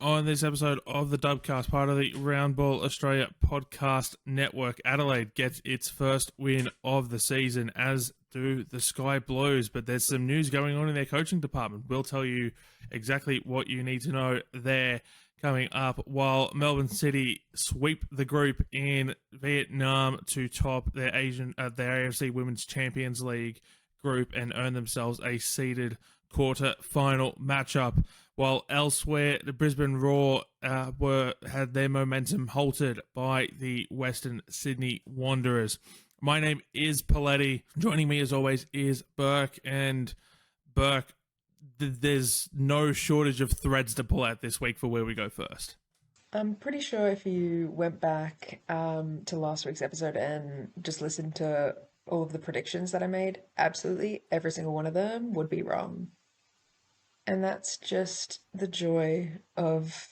On this episode of the Dubcast, part of the Round Ball Australia podcast network, Adelaide gets its first win of the season, as do the Sky Blues. But there's some news going on in their coaching department. We'll tell you exactly what you need to know there coming up, while Melbourne City sweep the group in Vietnam to top their AFC Women's Champions League group and earn themselves a seeded quarter-final matchup. While elsewhere, the Brisbane Roar had their momentum halted by the Western Sydney Wanderers. My name is Poletti. Joining me, as always, is Burke. And Burke, there's no shortage of threads to pull out this week for where we go first. I'm pretty sure if you went back to last week's episode and just listened to all of the predictions that I made, absolutely every single one of them would be wrong. And that's just the joy of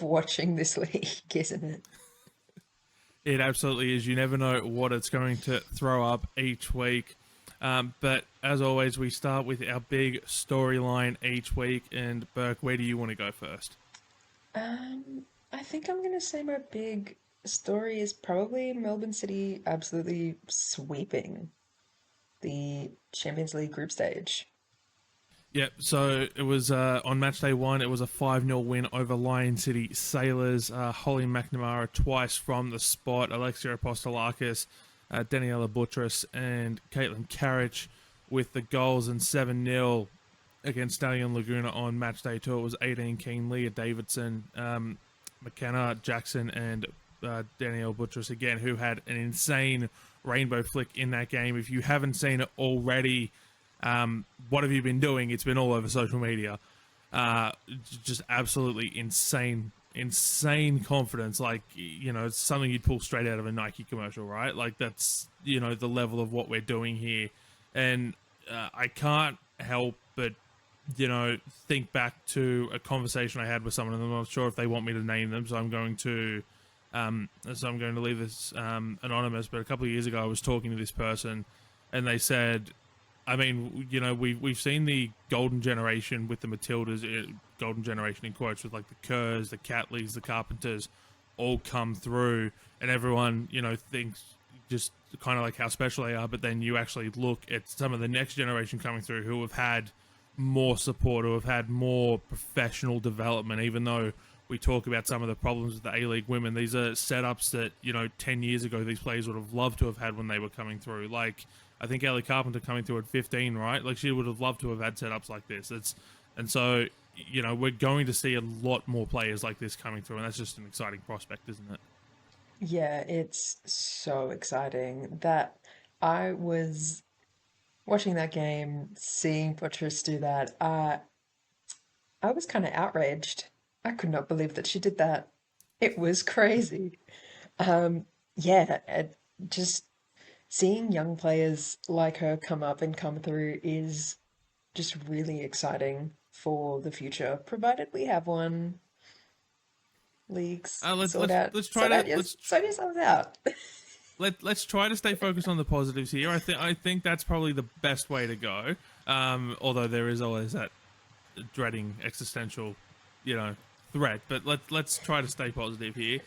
watching this league, isn't it? It absolutely is. You never know what it's going to throw up each week. But as always, we start with our big storyline each week. And Burke, where do you want to go first? I think I'm going to say my big story is probably Melbourne City absolutely sweeping the Champions League group stage. Yep, so it was on match day one, it was a 5-0 win over Lion City Sailors. Holly McNamara twice from the spot, Alexia Apostolakis, Daniela Buttress, and Caitlin Carriage with the goals, and 7-0 against Stallion Laguna on match day two. It was 18 Keane, Leah Davidson, McKenna Jackson, and Danielle Buttress again, who had an insane rainbow flick in that game. If you haven't seen it already, what have you been doing? It's been all over social media. Just absolutely insane confidence. Like, it's something you'd pull straight out of a Nike commercial, right? Like, that's, the level of what we're doing here. And I can't help but, think back to a conversation I had with someone, and I'm not sure if they want me to name them, so I'm going to leave this anonymous. But a couple of years ago, I was talking to this person, and they said, I mean, we've seen the golden generation with the Matildas, golden generation in quotes, with like the Kerrs, the Catleys, the Carpenters, all come through, and everyone, thinks just kind of like how special they are. But then you actually look at some of the next generation coming through who have had more support, who have had more professional development, even though we talk about some of the problems with the A-League women. These are setups that, 10 years ago, these players would have loved to have had when they were coming through. Like, I think Ellie Carpenter coming through at 15, right? Like, she would have loved to have had setups like this. And so, we're going to see a lot more players like this coming through, and that's just an exciting prospect, isn't it? Yeah, it's so exciting that I was watching that game, seeing Buttress do that. I was kind of outraged. I could not believe that she did that. It was crazy. Yeah, just seeing young players like her come up and come through is just really exciting for the future, provided we have one. Leagues, Let's sort let's out, let's try sort to out your, let's sort yourselves out. let's try to stay focused on the positives here. I think that's probably the best way to go. Although there is always that dreading existential, threat. But let's try to stay positive here.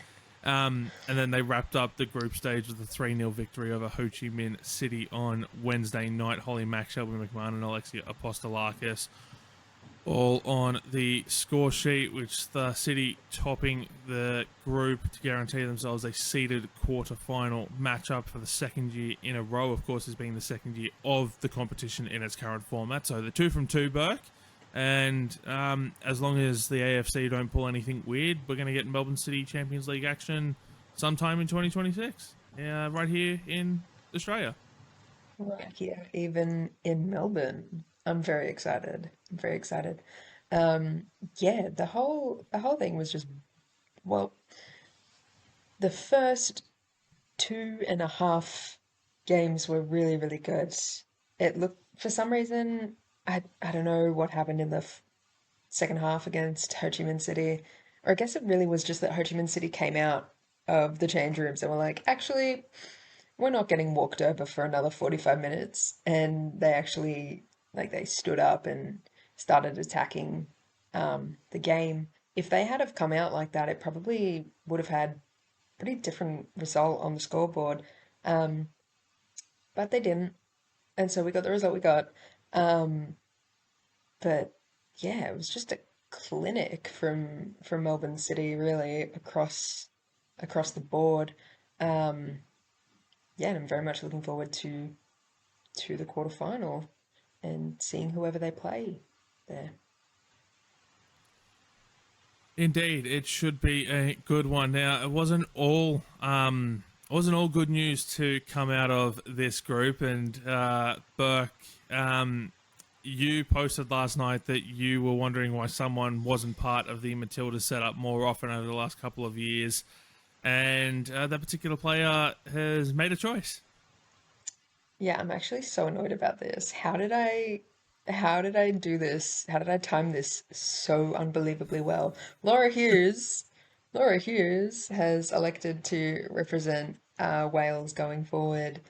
And then they wrapped up the group stage with a 3-0 victory over Ho Chi Minh City on Wednesday night. Holly Mack, Shelby McMahon, and Alexia Apostolakis all on the score sheet, which the City topping the group to guarantee themselves a seeded quarter-final matchup for the second year in a row. Of course, has been the second year of the competition in its current format. So the 2 from 2, Burke. And as long as the AFC don't pull anything weird, we're going to get Melbourne City Champions League action sometime in 2026, right here in Australia. Right here, even in Melbourne. I'm very excited. I'm very excited. Yeah, the whole thing was just, well, the first two and a half games were really, really good. It looked, for some reason, I don't know what happened in the second half against Ho Chi Minh City. Or I guess it really was just that Ho Chi Minh City came out of the change rooms and were like, actually, we're not getting walked over for another 45 minutes. And they actually, like, they stood up and started attacking the game. if they had have come out like that, it probably would have had pretty different result on the scoreboard. Um, but they didn't, and so we got the result we got. Um, but yeah, it was just a clinic from Melbourne City, really across the board. Um, yeah, and I'm very much looking forward to the quarterfinal and seeing whoever they play there. Indeed, it should be a good one. Now, it wasn't all good news to come out of this group. And Burke, you posted last night that you were wondering why someone wasn't part of the Matilda setup more often over the last couple of years, and that particular player has made a choice. Yeah, I'm actually so annoyed about this. How did I do this? How did I time this so unbelievably well? Laura Hughes, Laura Hughes has elected to represent Wales going forward.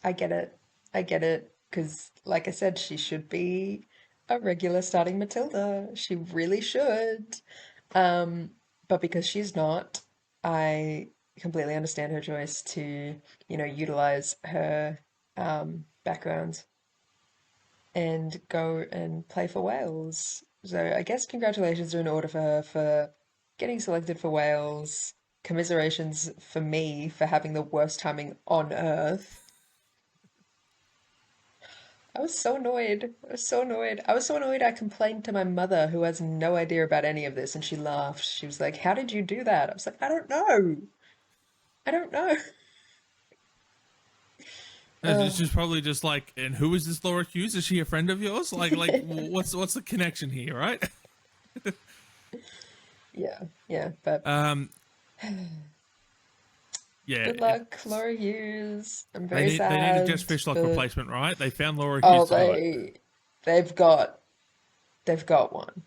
I get it. I get it. Because, like I said, she should be a regular starting Matilda. She really should. Um, but because she's not, I completely understand her choice to, utilize her background and go and play for Wales. So I guess congratulations are in order for her for getting selected for Wales. Commiserations for me for having the worst timing on earth. I was so annoyed. I was so annoyed. I was so annoyed I complained to my mother, who has no idea about any of this, and she laughed. She was like, "How did you do that?" I was like, "I don't know. I don't know." It's Oh, just probably just like, and who is this Laura Hughes? Is she a friend of yours? Like, what's the connection here, right? yeah, yeah. But Um, yeah, good luck, Laura Hughes. I'm very they need a Jess sad, Fishlock but replacement, right? They found Laura Hughes oh, to do it. they've got they've got one,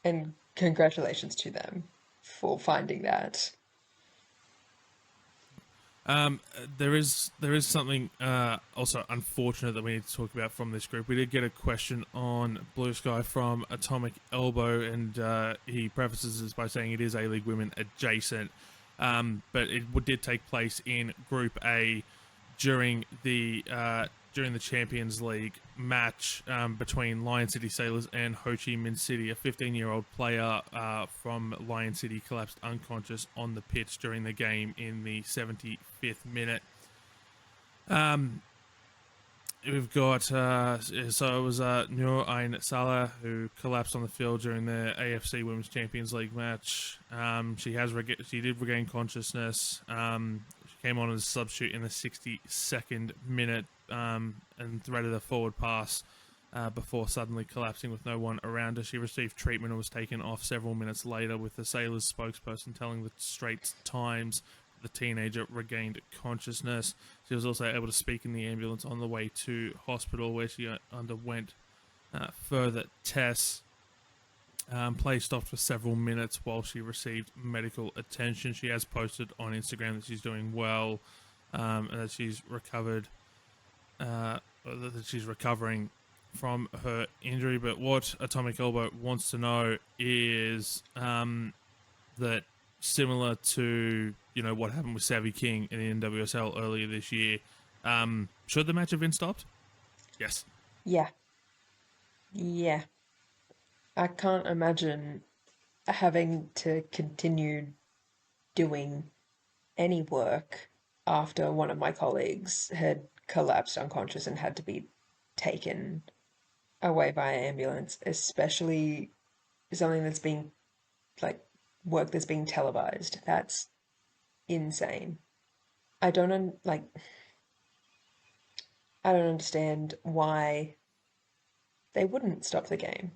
and congratulations to them for finding that. There is something also unfortunate that we need to talk about from this group. We did get a question on Blue Sky from Atomic Elbow, and he prefaces this by saying it is A League Women adjacent, but it did take place in Group A during the Champions League match between Lion City Sailors and Ho Chi Minh City. A 15-year-old player from Lion City collapsed unconscious on the pitch during the game in the 75th minute. We've got so it was Noor Ain Salah who collapsed on the field during the AFC Women's Champions League match. She did regain consciousness. She came on as a substitute in the 62nd minute and threaded a forward pass before suddenly collapsing with no one around her. She received treatment and was taken off several minutes later, with the Sailors spokesperson telling the Straits Times the teenager regained consciousness. She was also able to speak in the ambulance on the way to hospital, where she underwent further tests. Play stopped for several minutes while she received medical attention. She has posted on Instagram that she's doing well, and that she's recovered, that she's recovering from her injury. But what Atomic Elbow wants to know is that, similar to what happened with Savvy King in the NWSL earlier this year, should the match have been stopped? Yes. Yeah, yeah. I can't imagine having to continue doing any work after one of my colleagues had collapsed unconscious and had to be taken away by an ambulance, especially something that's being like work that's being televised. That's insane. I don't like I don't understand why they wouldn't stop the game.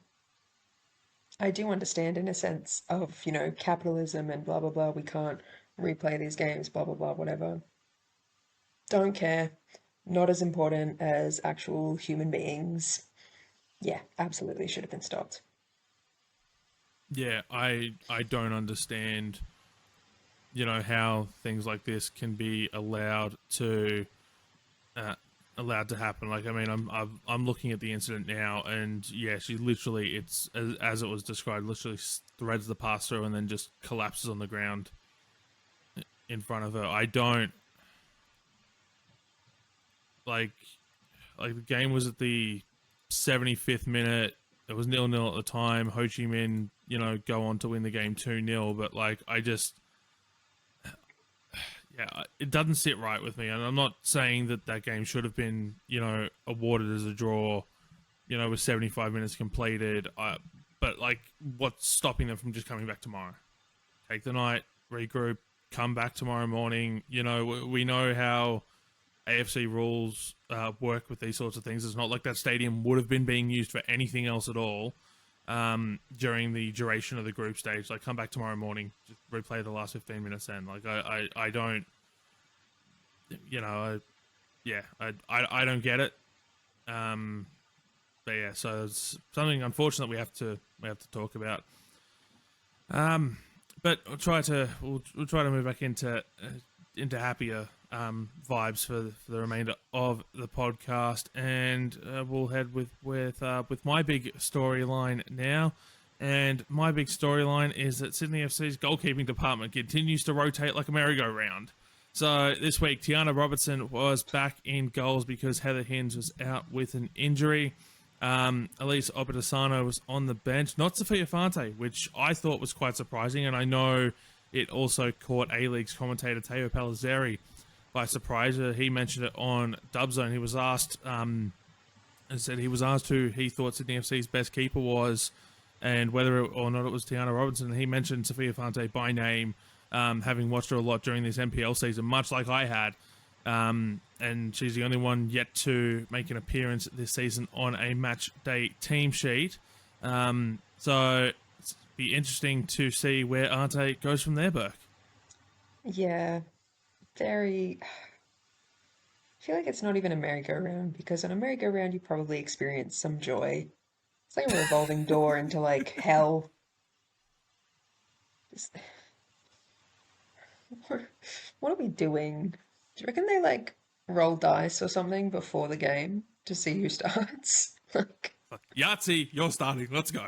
I do understand in a sense of, capitalism and blah blah blah, we can't replay these games, blah blah blah, whatever. Don't care. Not as important as actual human beings. Yeah, absolutely should have been stopped. Yeah, I don't understand, how things like this can be allowed to allowed to happen. Like, I mean, I'm looking at the incident now, and yeah, she literally, it's as it was described, literally threads the pass through and then just collapses on the ground in front of her. I don't like like the game was at the 75th minute. It was 0-0 at the time. Ho Chi Minh, go on to win the game 2-0. But like, I just, yeah, it doesn't sit right with me. And I'm not saying that that game should have been, awarded as a draw, with 75 minutes completed. But like, what's stopping them from just coming back tomorrow? Take the night, regroup, come back tomorrow morning. We know how AFC rules work with these sorts of things. It's not like that stadium would have been being used for anything else at all during the duration of the group stage. Like, come back tomorrow morning, just replay the last 15 minutes then. Like, I don't, I don't get it. But yeah, so it's something unfortunate we have to talk about. But we'll try to move back into happier vibes for the remainder of the podcast, and we'll head with my big storyline now. And my big storyline is that Sydney FC's goalkeeping department continues to rotate like a merry-go-round. So this week, Tiana Robertson was back in goals because Heather Hinds was out with an injury. Elise Obadesano was on the bench, not Sophia Fante, which I thought was quite surprising, and I know it also caught A-League's commentator Teo Palizzeri by surprise. He mentioned it on Dubzone. He was asked, who he thought Sydney FC's best keeper was, and whether or not it was Tiana Robertson. And he mentioned Sophia Fante by name, having watched her a lot during this NPL season, much like I had. And she's the only one yet to make an appearance this season on a match day team sheet. So it's be interesting to see where Arte goes from there, Burke. Yeah, very. I feel like it's not even a merry-go-round because on a merry-go-round you probably experience some joy. It's like a revolving door into like hell. Just- What are we doing? Do you reckon they like roll dice or something before the game to see who starts? Like, Yahtzee, you're starting. Let's go.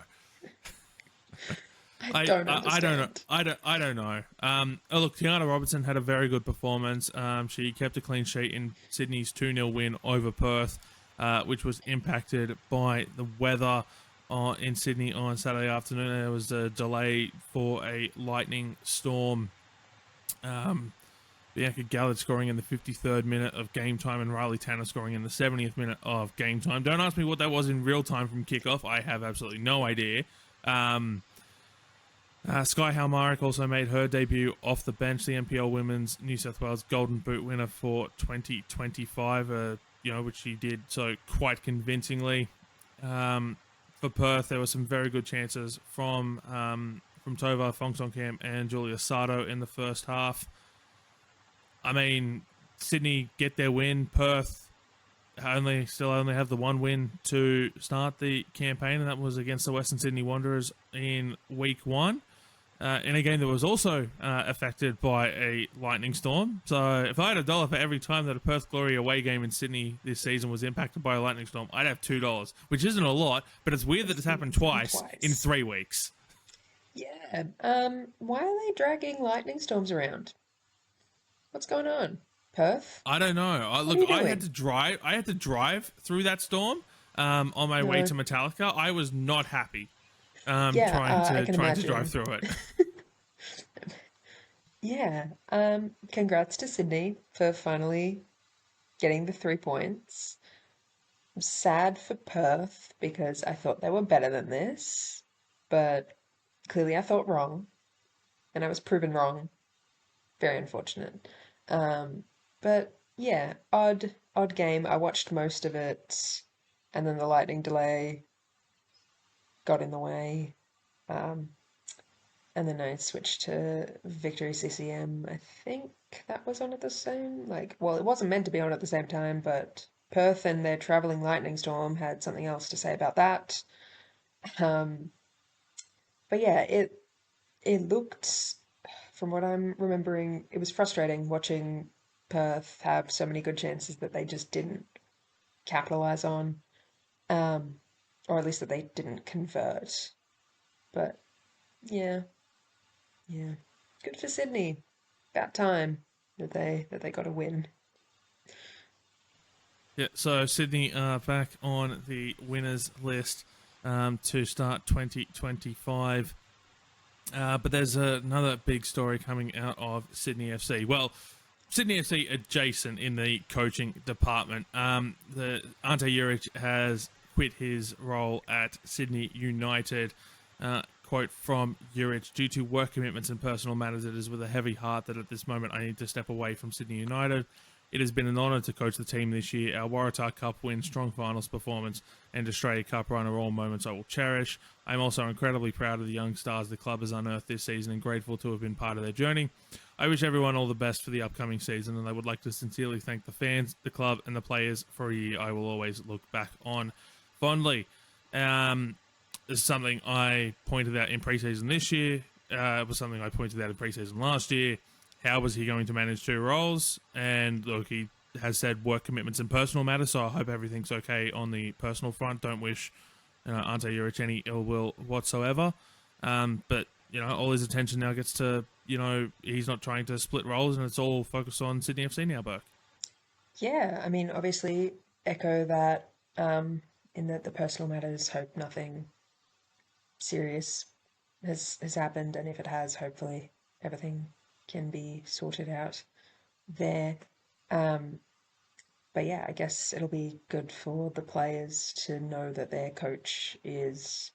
I I, don't I don't know. understand. I don't know. Look, Tiana Robertson had a very good performance. She kept a clean sheet in Sydney's 2-0 win over Perth, which was impacted by the weather in Sydney on Saturday afternoon. There was a delay for a lightning storm. Bianca Gallard scoring in the 53rd minute of game time and Riley Tanner scoring in the 70th minute of game time. Don't ask me what that was in real time from kickoff. I have absolutely no idea. Sky Halmarik also made her debut off the bench, the NPL Women's New South Wales Golden Boot winner for 2025, which she did so quite convincingly. For Perth, there were some very good chances from Tova, Fong Song Kam and Julia Sato in the first half. I mean, Sydney get their win. Perth still only have the one win to start the campaign, and that was against the Western Sydney Wanderers in week 1. In a game that was also affected by a lightning storm. So if I had $1 for every time that a Perth Glory away game in Sydney this season was impacted by a lightning storm, I'd have $2, which isn't a lot, but it's weird that it's happened twice in Twice. 3 weeks. Yeah. Why are they dragging lightning storms around? What's going on? Perth? I don't know. What are Look, you I had doing? to drive. I had to drive through that storm on my way No. to Metallica. I was not happy Yeah, trying I to can trying to drive imagine. through it. Yeah. Congrats to Sydney for finally getting the 3 points. I'm sad for Perth because I thought they were better than this, but clearly I thought wrong, and I was proven wrong. Very unfortunate. Um, but yeah, odd game. I watched most of it, and then the lightning delay got in the way. Um, and then I switched to Victory CCM. I think that was on at the same, like, well, it wasn't meant to be on at the same time, but Perth and their traveling lightning storm had something else to say about that. Um, but yeah, it looked, from what I'm remembering, it was frustrating watching Perth have so many good chances that they just didn't. capitalize on, um, or at least that they didn't convert. But yeah, yeah, good for Sydney. About time that they got a win. Yeah, so Sydney are back on the winners list to start 2025. But there's another big story coming out of Sydney FC. Well, Sydney FC adjacent in the coaching department. The Ante Juric has quit his role at Sydney United. Quote from Juric: "Due to work commitments and personal matters, it is with a heavy heart that at this moment I need to step away from Sydney United. It has been an honour to coach the team this year. Our Waratah Cup win, strong finals performance, and Australia Cup run are all moments I will cherish. I am also incredibly proud of the young stars the club has unearthed this season and grateful to have been part of their journey. I wish everyone all the best for the upcoming season, and I would like to sincerely thank the fans, the club, and the players for a year I will always look back on fondly." This is something I pointed out in preseason this year. It was something I pointed out in preseason last year. How was he going to manage two roles? And look, he has said work commitments and personal matters, so I hope everything's okay on the personal front. Don't wish Ante Juric any ill will whatsoever. But, all his attention now gets to, he's not trying to split roles, and it's all focused on Sydney FC now, Burke. Yeah, I mean, obviously, echo that in that the personal matters, hope nothing serious has happened, and if it has, hopefully everything can be sorted out there. Um, but yeah, I guess it'll be good for the players to know that their coach is,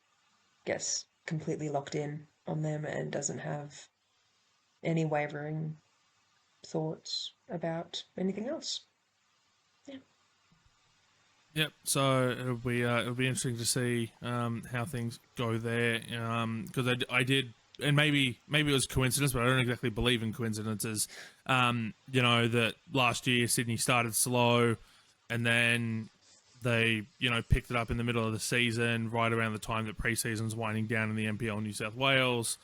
guess, completely locked in on them and doesn't have any wavering thoughts about anything else. Yeah. Yep. So it'll be interesting to see how things go there, because I did, and maybe it was coincidence, but I don't exactly believe in coincidences. That last year Sydney started slow, and then they picked it up in the middle of the season, right around the time that preseason's winding down in the NPL New South Wales.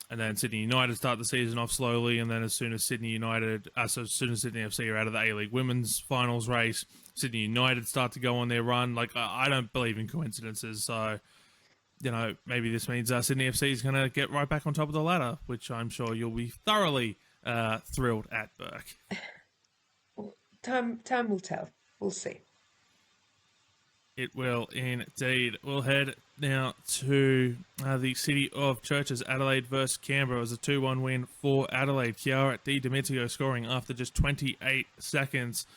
And then Sydney United start the season off slowly, and then as soon as Sydney FC are out of the A-League Women's Finals race, Sydney United start to go on their run. Like, I don't believe in coincidences, so maybe this means Sydney FC is going to get right back on top of the ladder, which I'm sure you'll be thoroughly thrilled at, Burke. Time will tell. We'll see. It will indeed. We'll head now to the City of Churches, Adelaide versus Canberra. It was a 2-1 win for Adelaide. Chiara Di Domicio scoring after just 28 seconds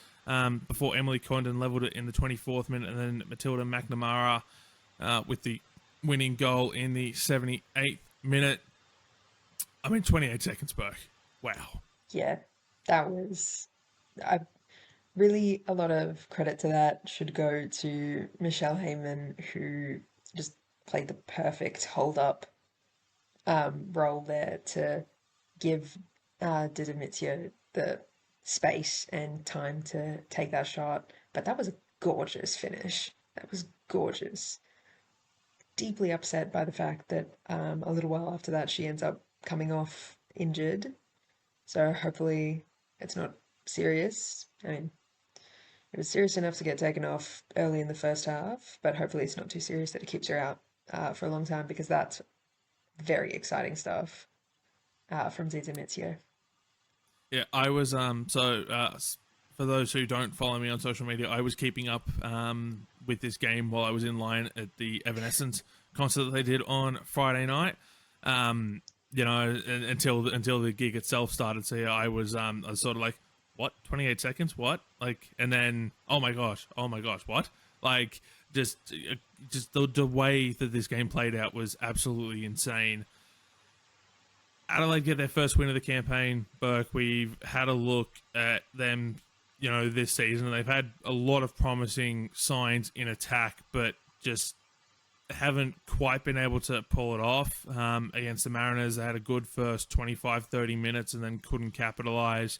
before Emily Condon levelled it in the 24th minute, and then Matilda McNamara with the winning goal in the 78th minute. 28 seconds, Burke. Wow. Yeah, that was... Really, a lot of credit to that should go to Michelle Heyman, who just played the perfect hold-up role there to give Di Domicio the space and time to take that shot. But that was a gorgeous finish. That was gorgeous. Deeply upset by the fact that a little while after that she ends up coming off injured. So hopefully it's not serious. I mean, it was serious enough to get taken off early in the first half, but hopefully it's not too serious that it keeps her out for a long time, because that's very exciting stuff from Ziza Mizio. Yeah, I was for those who don't follow me on social media, I was keeping up with this game while I was in line at the Evanescence concert that they did on Friday night. Until the gig itself started. So yeah, I was sort of like, what? 28 seconds? What? Like, and then, oh my gosh, what? Like, just the way that this game played out was absolutely insane. Adelaide get their first win of the campaign. Burke, we've had a look at them, this season. They've had a lot of promising signs in attack, but just haven't quite been able to pull it off. Against the Mariners, they had a good first 25, 30 minutes and then couldn't capitalize.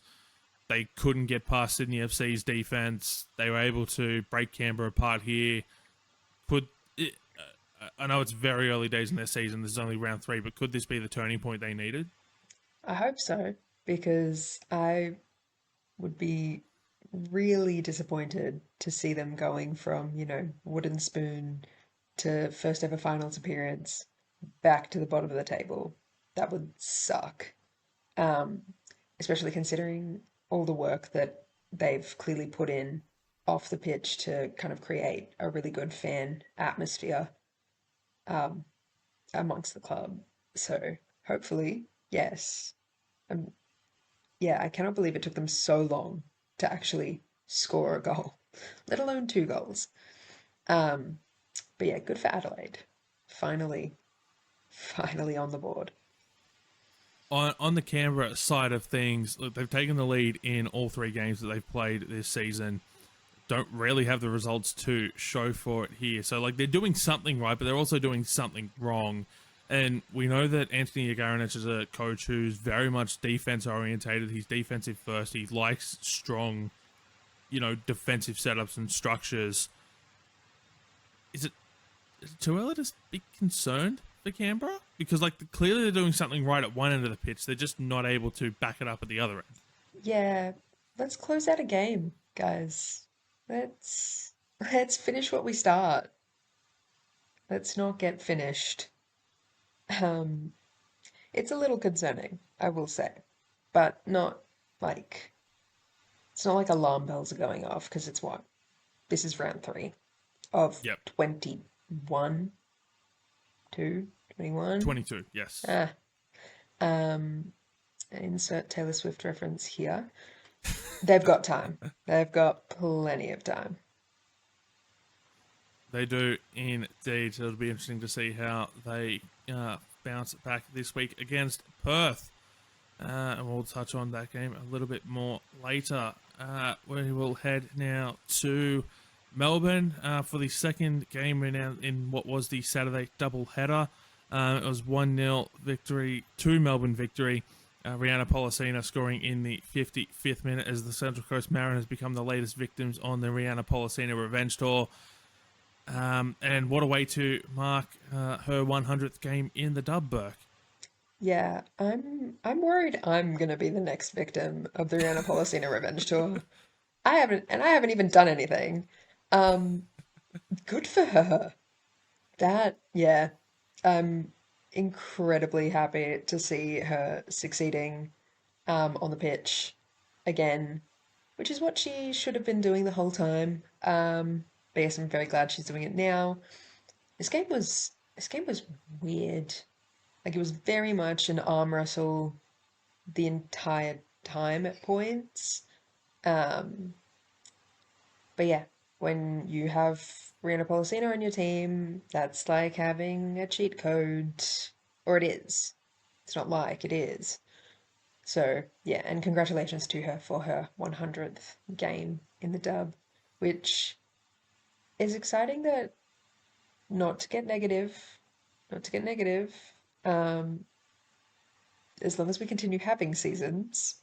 They couldn't get past Sydney FC's defense. They were able to break Canberra apart here. I know it's very early days in their season. This is only round 3, but could this be the turning point they needed? I hope so, because I would be really disappointed to see them going from, wooden spoon to first ever finals appearance back to the bottom of the table. That would suck. Um, Especially considering all the work that they've clearly put in off the pitch to kind of create a really good fan atmosphere um, amongst the club. So hopefully, yes. Um, yeah, I cannot believe it took them so long to actually score a goal, let alone two goals. Um, but yeah, good for Adelaide. Finally, finally on the board. On the Canberra side of things, look, they've taken the lead in all three games that they've played this season. Don't really have the results to show for it here. So, like, they're doing something right, but they're also doing something wrong. And we know that Anthony Agaranich is a coach who's very much defense orientated. He's defensive first. He likes strong, defensive setups and structures. Is it too early to be concerned for Canberra? Because, like, clearly they're doing something right at one end of the pitch. They're just not able to back it up at the other end. Yeah, let's close out a game, guys. Let's finish what we start. Let's not get finished. Um, it's a little concerning, I will say, but not like it's not like alarm bells are going off because it's what? This is round three of Yep. 21, 2, 21. 22, yes. Ah, um, insert Taylor Swift reference here. They've got time. They've got plenty of time. They do indeed. So it'll be interesting to see how they bounce back this week against Perth. And we'll touch on that game a little bit more later. We will head now to Melbourne for the second game in what was the Saturday doubleheader. It was 1-0 victory, 2 Melbourne victory. Rhianna Pollicina scoring in the 55th minute as the Central Coast Mariners become the latest victims on the Rhianna Pollicina revenge tour. And what a way to mark her 100th game in the Dub, Burke. Yeah, I'm worried I'm gonna be the next victim of the Rhianna Pollicina revenge tour. I haven't even done anything. Um, Good for her. Yeah, I'm incredibly happy to see her succeeding on the pitch again, which is what she should have been doing the whole time. But yes, I'm very glad she's doing it now. This game was weird. Like it was very much an arm wrestle the entire time at points. Um, but yeah, when you have Rhianna Pollicina on your team, that's like having a cheat code. Or it is. It's not like, it is. So yeah, and congratulations to her for her 100th game in the dub, which is exciting that not to get negative, not to get negative, um, as long as we continue having seasons,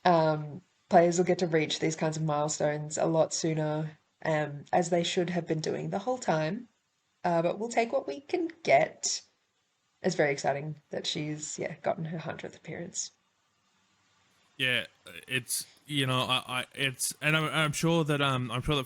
players will get to reach these kinds of milestones a lot sooner, as they should have been doing the whole time. But we'll take what we can get. It's very exciting that she's gotten her 100th appearance. Yeah, it's it's and I'm sure that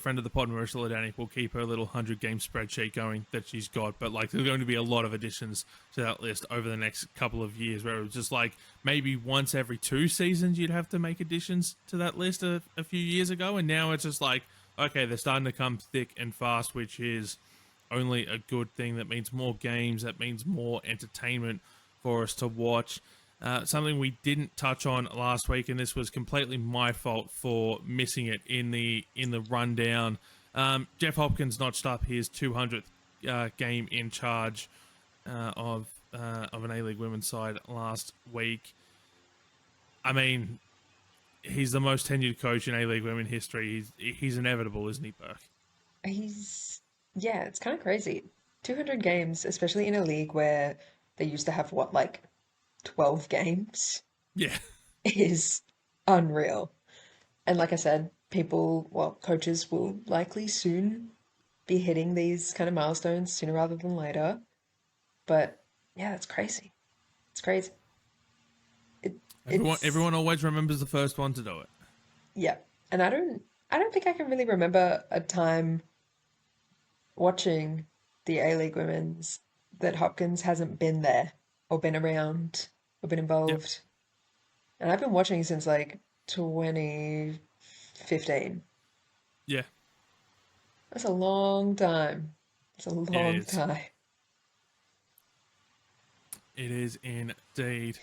friend of the pod Marissa Ladani will keep her little 100 game spreadsheet going that she's got, but like there's going to be a lot of additions to that list over the next couple of years, where it was just like maybe once every 2 seasons you'd have to make additions to that list a few years ago, and now it's just like, okay, they're starting to come thick and fast, which is only a good thing. That means more games, that means more entertainment for us to watch. Something we didn't touch on last week, and this was completely my fault for missing it in the rundown. Jeff Hopkins notched up his 200th game in charge of an A-League women's side last week. I mean, he's the most tenured coach in A-League women history. He's inevitable, isn't he, Burke? It's kind of crazy. 200 games, especially in a league where they used to have what, like 12 games, Yeah. is unreal. And like I said, coaches will likely soon be hitting these kind of milestones sooner rather than later. But yeah, it's crazy. It's crazy. It, Everyone, it's, everyone always remembers the first one to do it. yeah, And I don't think I can really remember a time watching the A-League Women's that Hopkins hasn't been there or been around or been Yep. involved. And I've been watching since like 2015. Yeah, That's a long time. It's a it long is. time. It is indeed.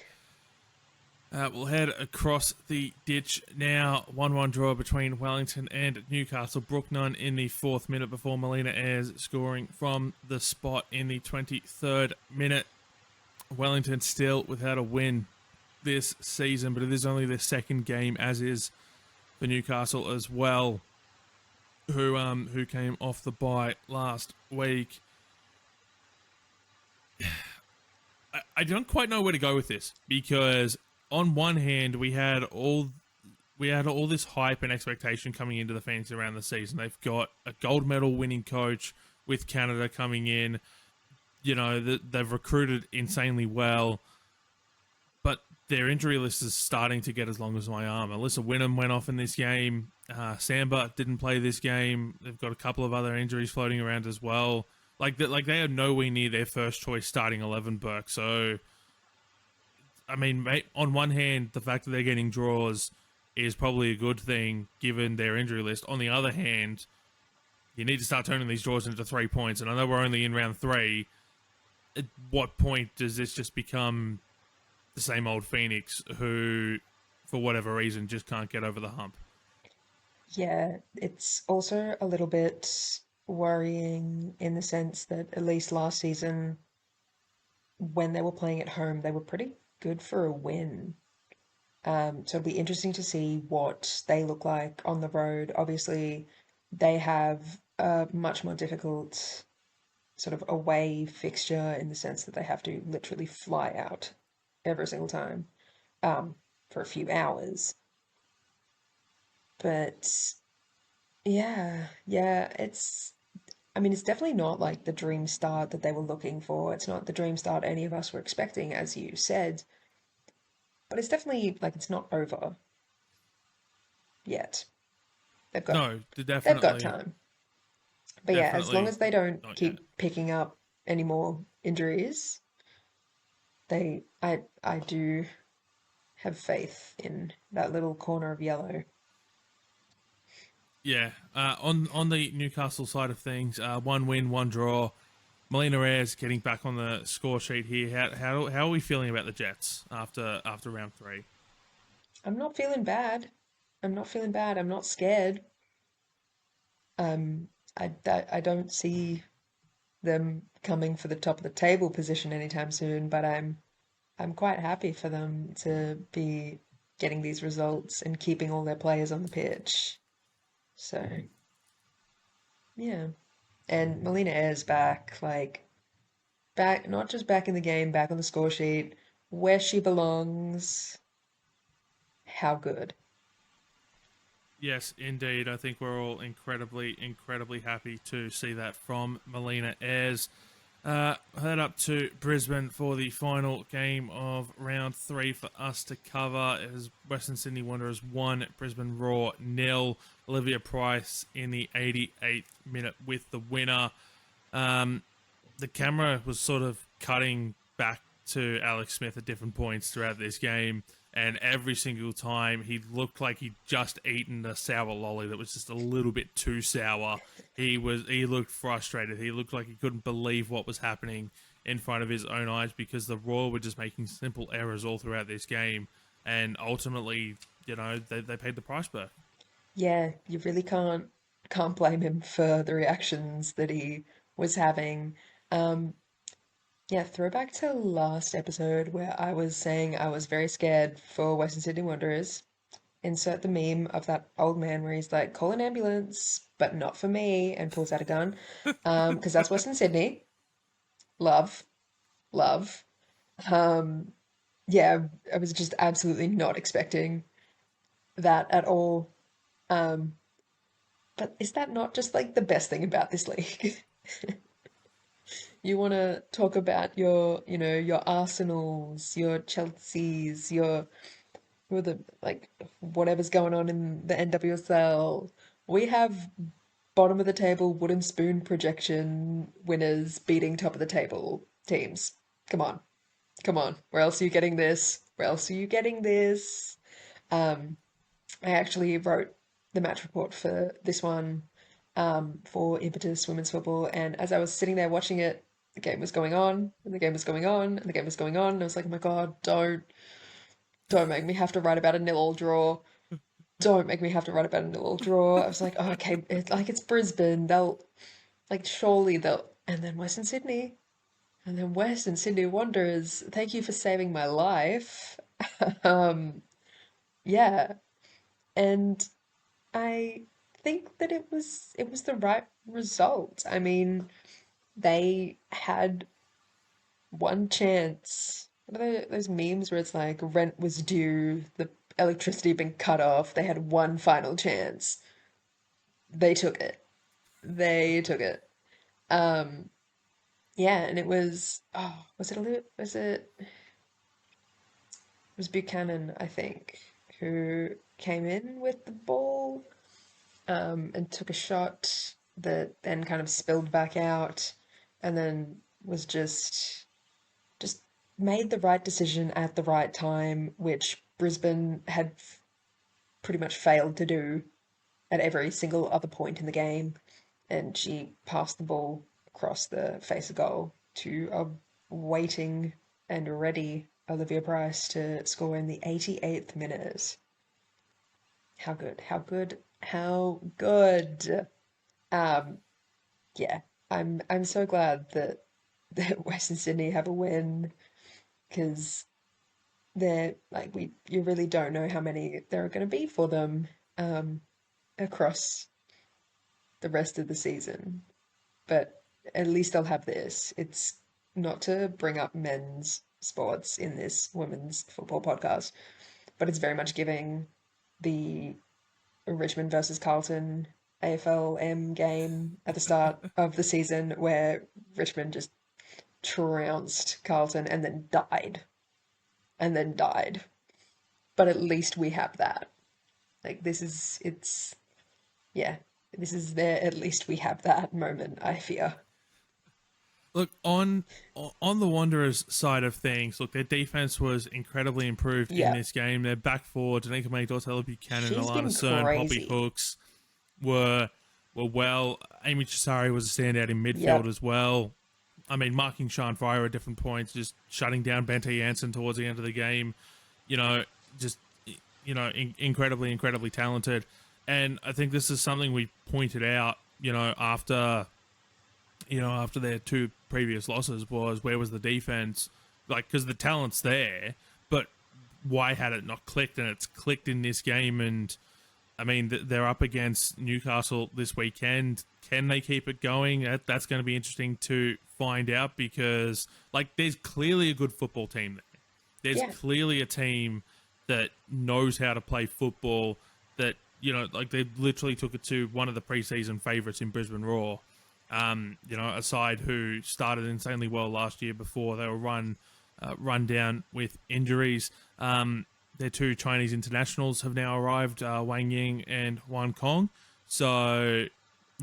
We'll head across the ditch now. 1-1 draw between Wellington and Newcastle. Brook none in the 4th minute before Melina Ayres scoring from the spot in the 23rd minute. Wellington still without a win this season, but it is only their second game, as is for Newcastle as well, who came off the bye last week. I don't quite know where to go with this because on one hand we had all this hype and expectation coming into the fans around the season. They've got a gold medal winning coach with Canada coming in. You know, they've recruited insanely well, but their injury list is starting to get as long as my arm. Alyssa Wynnum went off in this game. Samba didn't play this game. They've got a couple of other injuries floating around as well. Like they are nowhere near their first choice starting 11, Burke. So, I mean, on one hand, the fact that they're getting draws is probably a good thing given their injury list. On the other hand, you need to start turning these draws into 3 points. And I know we're only in round 3. At what point does this just become the same old Phoenix who, for whatever reason, just can't get over the hump? Yeah, it's also a little bit worrying in the sense that at least last season, when they were playing at home, they were pretty good for a win. So it'll be interesting to see what they look like on the road. Obviously, they have a much more difficult sort of away fixture in the sense that they have to literally fly out every single time for a few hours. But yeah, I mean, it's definitely not like the dream start that they were looking for. It's not the dream start any of us were expecting, as you said, but it's definitely like it's not over yet. They've got No, they've got definitely, time. But yeah, as long definitely as they don't not yet. keep picking up any more injuries, I do have faith in that little corner of yellow. Yeah. On the Newcastle side of things, 1 win, 1 draw. Melina Ayres getting back on the score sheet here. How are we feeling about the Jets after round 3? I'm not feeling bad. I'm not feeling bad. I'm not scared. Um, I don't see them coming for the top of the table position anytime soon, but I'm quite happy for them to be getting these results and keeping all their players on the pitch. So, yeah. And Melina Ayres back, like back not just back in the game, back on the score sheet, where she belongs. How good. Yes, indeed. I think we're all incredibly happy to see that from Melina Ayres. Head up to Brisbane for the final game of round 3 for us to cover. It was Western Sydney Wanderers 1, Brisbane Roar 0. Olivia Price in the 88th minute with the winner. Um, the camera was sort of cutting back to Alex Smith at different points throughout this game, and every single time he looked like he'd just eaten a sour lolly that was just a little bit too sour. He looked frustrated. He looked like he couldn't believe what was happening in front of his own eyes because the Royal were just making simple errors all throughout this game, and ultimately, they paid the price back. Yeah, you really can't blame him for the reactions that he was having. Um, yeah, throwback to last episode where I was saying I was very scared for Western Sydney Wanderers. Insert the meme of that old man where he's like, call an ambulance, but not for me, and pulls out a gun. Because that's Western Sydney. Love, love. Um, yeah, I was just absolutely not expecting that at all. Um, but is that not just like the best thing about this league? You want to talk about your Arsenals, your Chelseas, your with the like whatever's going on in the NWSL. We have bottom of the table wooden spoon projection winners beating top of the table teams. Come on. Come on. Where else are you getting this? Where else are you getting this? Um, I actually wrote the match report for this one for Impetus Women's Football, and as I was sitting there watching it, the game was going on, and the game was going on, and the game was going on, and I was like, oh my God, don't make me have to write about a nil-all draw. Don't make me have to write about a nil-all draw. I was like, oh, okay, it's Brisbane. They'll surely they'll, and then Western Sydney, and then Western Sydney Wanderers. Thank you for saving my life. Um, yeah, and I think that it was the right result. I mean, they had one chance. What are those memes where it's like rent was due, the electricity had been cut off, they had one final chance. They took it. They took it. Um, yeah, and it was was it it was Buchanan, I think, who came in with the ball and took a shot that then kind of spilled back out and then was just made the right decision at the right time, which Brisbane had pretty much failed to do at every single other point in the game. And she passed the ball across the face of goal to a waiting and ready Olivia Price to score in the 88th minute. How good, how good, how good. Um, yeah, I'm so glad that Western Sydney have a win because they're like you really don't know how many there are going to be for them um, across the rest of the season. But at least they'll have this. It's not to bring up men's sports in this women's football podcast, but it's very much giving the Richmond versus Carlton AFLM game at the start of the season where Richmond just trounced Carlton and then died. But at least we have that. Like it's yeah, this is there. At least we have that moment. I fear. Look, on the Wanderers side of things, look, their defense was incredibly improved in Yeah, this game. Their back four, Danica McDonald, Buchanan, she's Alana been Cern, Poppy crazy. Hooks were well. Amy Chisari was a standout in midfield Yep. as well. I mean, marking Sean Fryer at different points, just shutting down Bente Janssen towards the end of the game. You know, just incredibly talented. And I think this is something we pointed out. After their two previous losses was where was the defense? Like, because the talent's there, but why had it not clicked? And it's clicked in this game. And I mean, they're up against Newcastle this weekend. Can they keep it going? That's going to be interesting to find out because, like, there's clearly a good football team there. There's Yeah. clearly a team that knows how to play football. That like they literally took it to one of the preseason favourites in Brisbane Roar. A side who started insanely well last year before they were run down with injuries. Their two Chinese internationals have now arrived, Wang Ying and Wan Kong. So,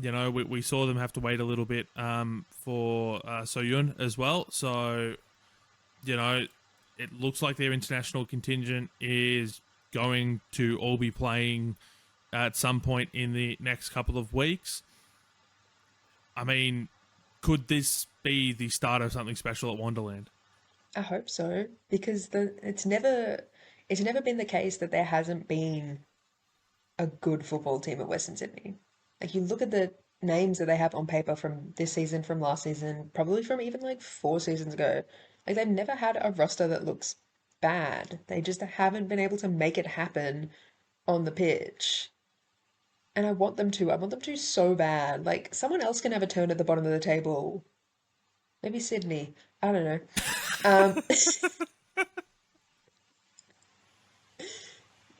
we saw them have to wait a little bit for So Yun as well. So, it looks like their international contingent is going to all be playing at some point in the next couple of weeks. I mean, could this be the start of something special at Wonderland? I hope so because it's never been the case that there hasn't been a good football team at Western Sydney. Like you look at the names that they have on paper from this season, from last season, probably from even like 4 seasons ago. Like they've never had a roster that looks bad. They just haven't been able to make it happen on the pitch. And I want them to. I want them to so bad. Like someone else can have a turn at the bottom of the table. Maybe Sydney. I don't know. Um,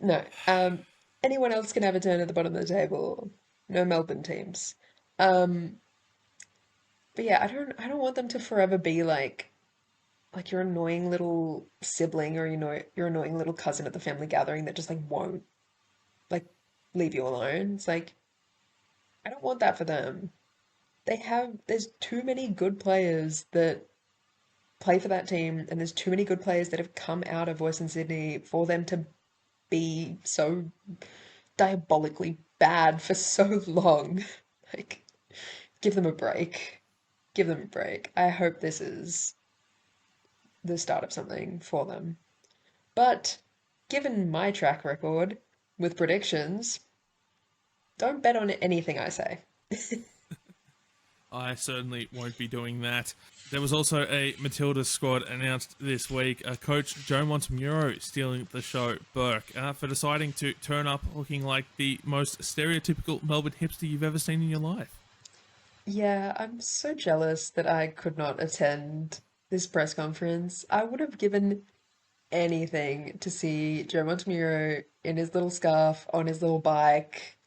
no. Anyone else can have a turn at the bottom of the table. No Melbourne teams. Um, but yeah, I don't want them to forever be like like your annoying little sibling or your annoying little cousin at the family gathering that just like won't like leave you alone. It's like I don't want that for them. There's too many good players that play for that team, and there's too many good players that have come out of Western Sydney for them to be so diabolically bad for so long. Like, give them a break. Give them a break. I hope this is the start of something for them. But given my track record with predictions, don't bet on anything I say. I certainly won't be doing that. There was also a Matildas squad announced this week. Coach Joe Montemuro stealing the show, Burke, for deciding to turn up looking like the most stereotypical Melbourne hipster you've ever seen in your life. Yeah, I'm so jealous that I could not attend this press conference. I would have given anything to see Joe Montemuro in his little scarf on his little bike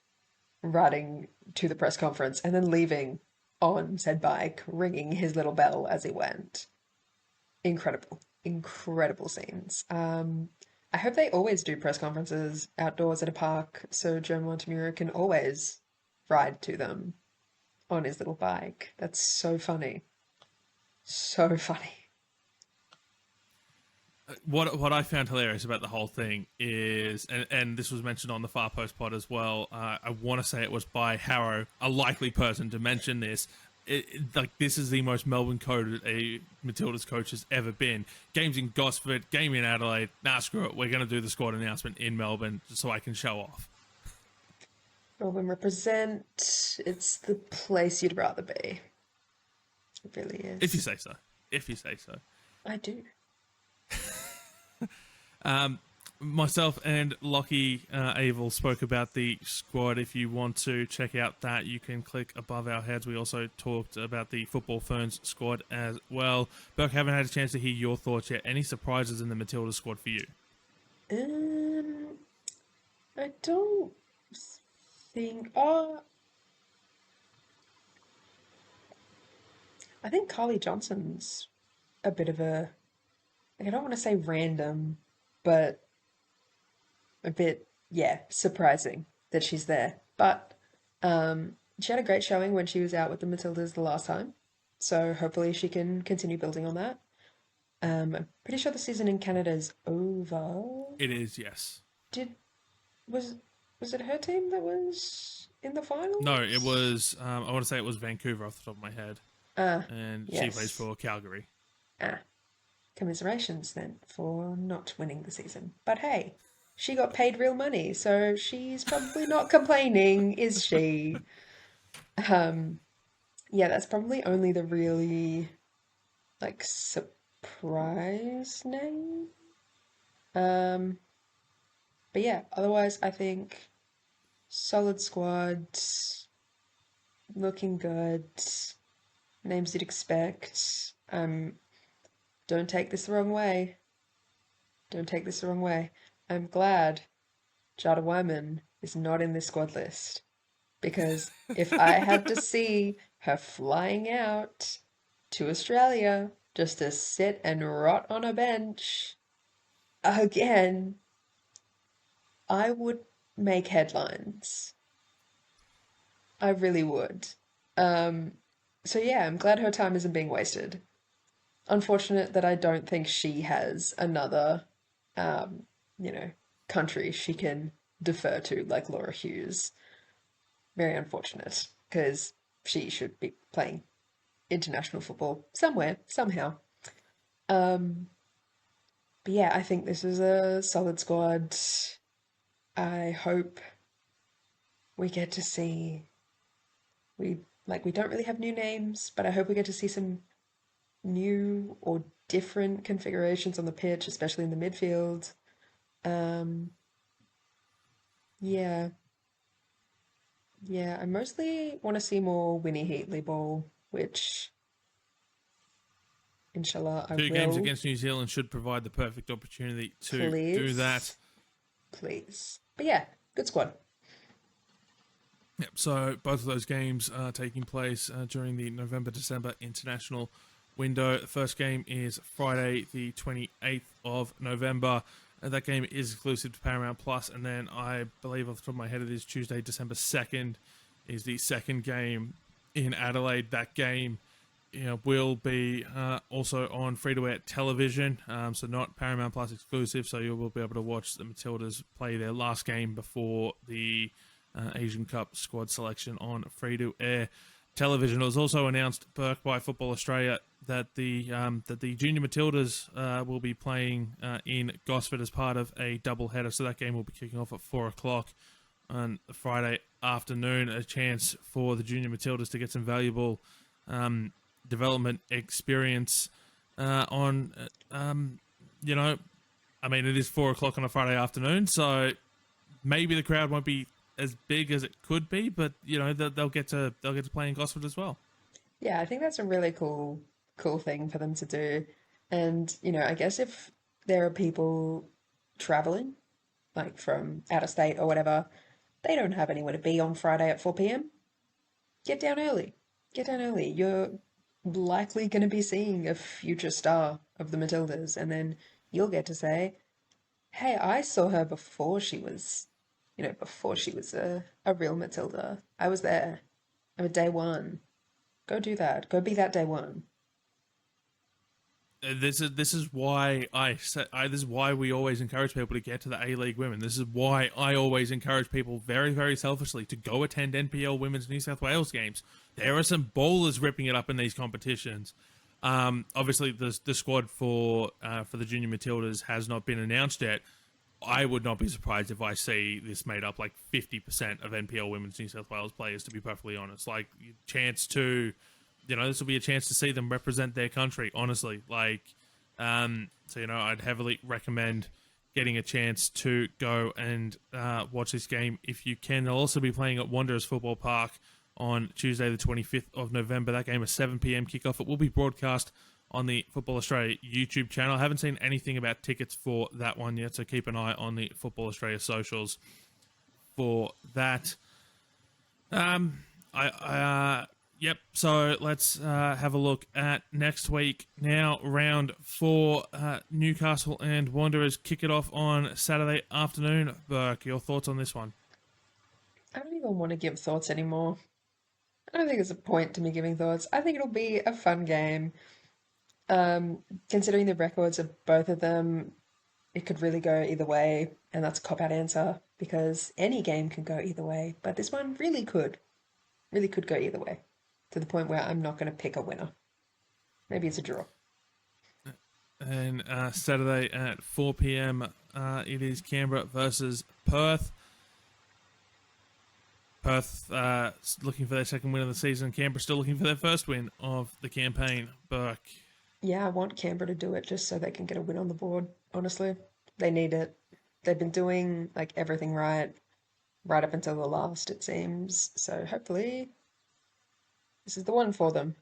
riding to the press conference and then leaving on said bike, ringing his little bell as he went. Incredible, incredible scenes. I hope they always do press conferences outdoors at a park so Joe Montemuro can always ride to them on his little bike. That's so funny. So funny. What I found hilarious about the whole thing is, and this was mentioned on the Far Post pod as well. I want to say it was by Harrow, a likely person to mention this. Like this is the most Melbourne coded a Matildas coach has ever been. Games in Gosford, game in Adelaide. Nah, screw it. We're going to do the squad announcement in Melbourne so I can show off. Melbourne represent. It's the place you'd rather be. It really is. If you say so. If you say so. I do. Myself and Lockie Avil spoke about the squad. If you want to check out that, you can click above our heads. We also talked about the Football Ferns squad as well. Burke, haven't had a chance to hear your thoughts yet. Any surprises in the Matilda squad for you? I don't think. Oh, I think Carly Johnson's a bit of a. Like, I don't want to say random, but a bit, yeah, surprising that she's there. But she had a great showing when she was out with the Matildas the last time. So hopefully she can continue building on that. I'm pretty sure the season in Canada is over. It is, yes. Did was was it her team that was in the finals? No, it was, I want to say it was Vancouver off the top of my head. And she plays Yes. for Calgary. Ah, commiserations then for not winning the season. But hey, she got paid real money, so she's probably not complaining, is she? Yeah, that's probably only the really like surprise name. Um, but yeah, otherwise I think solid squad, looking good, names you'd expect. Don't take this the wrong way. Don't take this the wrong way. I'm glad Jada Wyman is not in this squad list. Because if I had to see her flying out to Australia just to sit and rot on a bench again, I would make headlines. I really would. So yeah, I'm glad her time isn't being wasted. Unfortunate that I don't think she has another, you know, country she can defer to like Laura Hughes. Very unfortunate because she should be playing international football somewhere, somehow. Um, but yeah, I think this is a solid squad. I hope we get to see we don't really have new names, but I hope we get to see some new or different configurations on the pitch, especially in the midfield. Um, yeah, yeah, I mostly want to see more Winnie Heatley ball, which inshallah I Two games will. against New Zealand should provide the perfect opportunity to do that. Please. But yeah, good squad. Yep, so both of those games are taking place during the November-December international window. The first game is Friday, the 28th of November. That game is exclusive to Paramount Plus, and then I believe off the top of my head it is Tuesday, December 2nd, is the second game in Adelaide. That game will be also on free-to-air television, so not Paramount Plus exclusive, so you will be able to watch the Matildas play their last game before the Asian Cup squad selection on free-to-air television. It was also announced, Burke, by Football Australia that the Junior Matildas will be playing in Gosford as part of a double header. So that game will be kicking off at 4 o'clock on Friday afternoon. A chance for the Junior Matildas to get some valuable development experience on. It is 4 o'clock on a Friday afternoon, so maybe the crowd won't be as big as it could be, but they'll get to play in Gosford as well. Yeah, I think that's a really cool thing for them to do. And, I guess if there are people traveling, like from out of state or whatever, they don't have anywhere to be on Friday at 4 p.m. Get down early. Get down early. You're likely going to be seeing a future star of the Matildas, and then you'll get to say, hey, I saw her before she was, a real Matilda. I was there. I'm a day one. Go do that. Go be that day one. This is why this is why we always encourage people to get to the A-League women. This is why I always encourage people very, very selfishly to go attend NPL Women's New South Wales games. There are some bowlers ripping it up in these competitions. Obviously, the squad for the Junior Matildas has not been announced yet. I would not be surprised if I see this made up like 50% of NPL Women's New South Wales players, to be perfectly honest. Like, chance to, this will be a chance to see them represent their country, honestly. Like, I'd heavily recommend getting a chance to go and watch this game if you can. They'll also be playing at Wanderers Football Park on Tuesday, the 25th of November. That game is 7 p.m. kickoff. It will be broadcast on the Football Australia YouTube channel. I haven't seen anything about tickets for that one yet, so keep an eye on the Football Australia socials for that. Yep, so let's have a look at next week. Now, round 4, Newcastle and Wanderers kick it off on Saturday afternoon. Burke, your thoughts on this one? I don't even want to give thoughts anymore. I don't think there's a point to me giving thoughts. I think it'll be a fun game. Considering the records of both of them, it could really go either way, and that's a cop-out answer because any game can go either way, but this one really could go either way, to the point where I'm not going to pick a winner. Maybe it's a draw. And Saturday at 4 p.m, it is Canberra versus Perth. Perth looking for their second win of the season. Canberra still looking for their first win of the campaign. Burke. Yeah, I want Canberra to do it just so they can get a win on the board, honestly. They need it. They've been doing like everything right up until the last, it seems. So hopefully this is the one for them.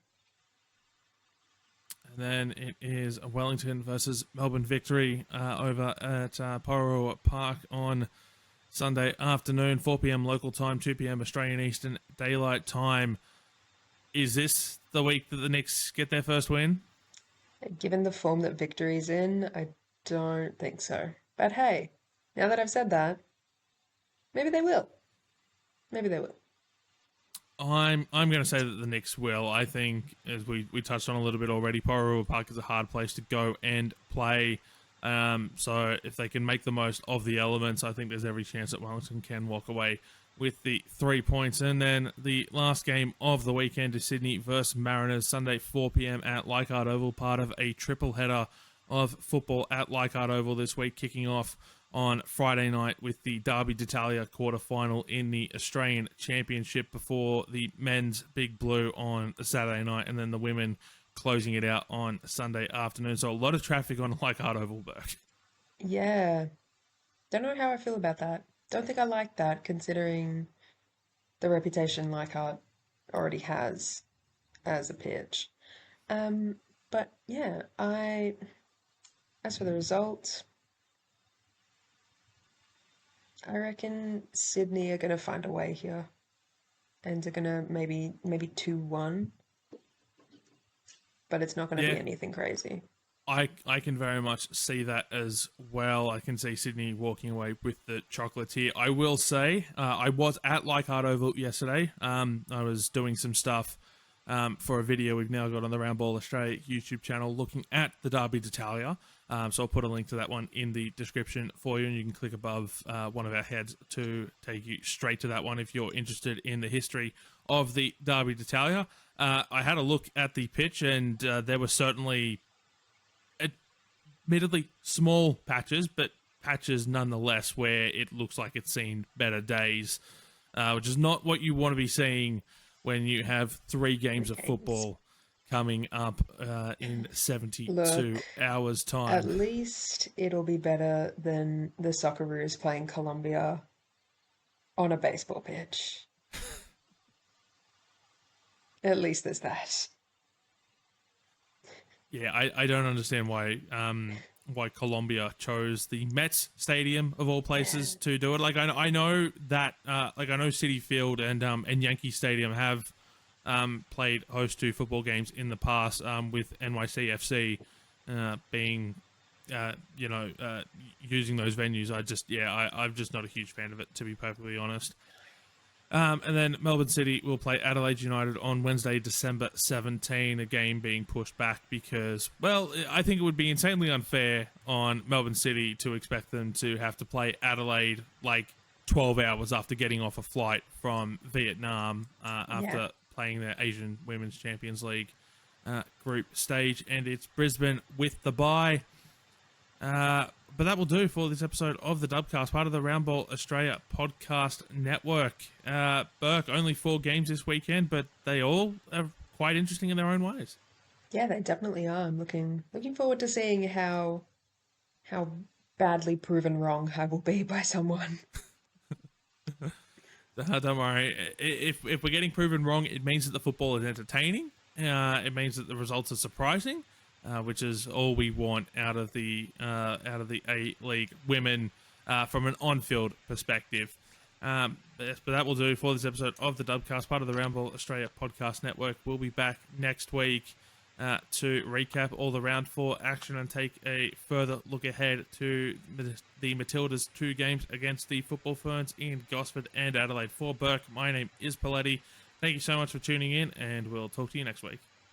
And then it is Wellington versus Melbourne Victory over at Poletti Park on Sunday afternoon, 4 p.m. local time, 2 p.m. Australian Eastern Daylight Time. Is this the week that the Knicks get their first win? Given the form that Victory's in, I don't think so. But hey, now that I've said that, maybe they will. Maybe they will. I'm going to say that the Knicks will. I think, as we touched on a little bit already, Poletti Park is a hard place to go and play. So if they can make the most of the elements, I think there's every chance that Wellington can walk away with the 3 points. And then the last game of the weekend is Sydney versus Mariners, Sunday 4 p.m. at Leichhardt Oval, part of a triple header of football at Leichhardt Oval this week, kicking off on Friday night with the Derby d'Italia quarter-final in the Australian Championship before the men's Big Blue on Saturday night, and then the women closing it out on Sunday afternoon. So a lot of traffic on Leichhardt Oval, Burke. Yeah. Don't know how I feel about that. Don't think I like that, considering the reputation Leichhardt already has as a pitch. But yeah, as for the result, I reckon Sydney are going to find a way here, and they're going to maybe 2-1. but it's not going to Yeah. be anything crazy. I can very much see that as well. I can see Sydney walking away with the chocolates here. I will say, I was at Leichhardt Oval yesterday. I was doing some stuff for a video we've now got on the Roundball Australia YouTube channel looking at the Derby d'Italia. So I'll put a link to that one in the description for you, and you can click above one of our heads to take you straight to that one if you're interested in the history of the Derby d'Italia. I had a look at the pitch, and there were certainly admittedly small patches, but patches nonetheless where it looks like it's seen better days, which is not what you want to be seeing when you have 3 games of football coming up in 72 Look, hours' time. at least it'll be better than the Socceroos playing Colombia on a baseball pitch. At least there's that. Yeah, I don't understand why Colombia chose the Mets Stadium of all places to do it. Like I know that I know Citi Field and Yankee Stadium have played host to football games in the past, with NYCFC being using those venues. I'm just not a huge fan of it, to be perfectly honest. And then Melbourne City will play Adelaide United on Wednesday, December 17, a game being pushed back because, well, I think it would be insanely unfair on Melbourne City to expect them to have to play Adelaide like 12 hours after getting off a flight from Vietnam after playing their Asian Women's Champions League group stage, and it's Brisbane with the bye. But that will do for this episode of the Dubcast, part of the Roundball Australia podcast network. Burke, only 4 games this weekend, but they all are quite interesting in their own ways. Yeah, they definitely are. I'm looking forward to seeing how badly proven wrong I will be by someone. Don't worry. If we're getting proven wrong, it means that the football is entertaining. It means that the results are surprising. Which is all we want out of the A-League women from an on-field perspective. But that will do for this episode of the Dubcast, part of the Roundball Australia podcast network. We'll be back next week to recap all the Round 4 action and take a further look ahead to the Matildas' 2 games against the Football Ferns in Gosford and Adelaide. For Burke, my name is Poletti. Thank you so much for tuning in, and we'll talk to you next week.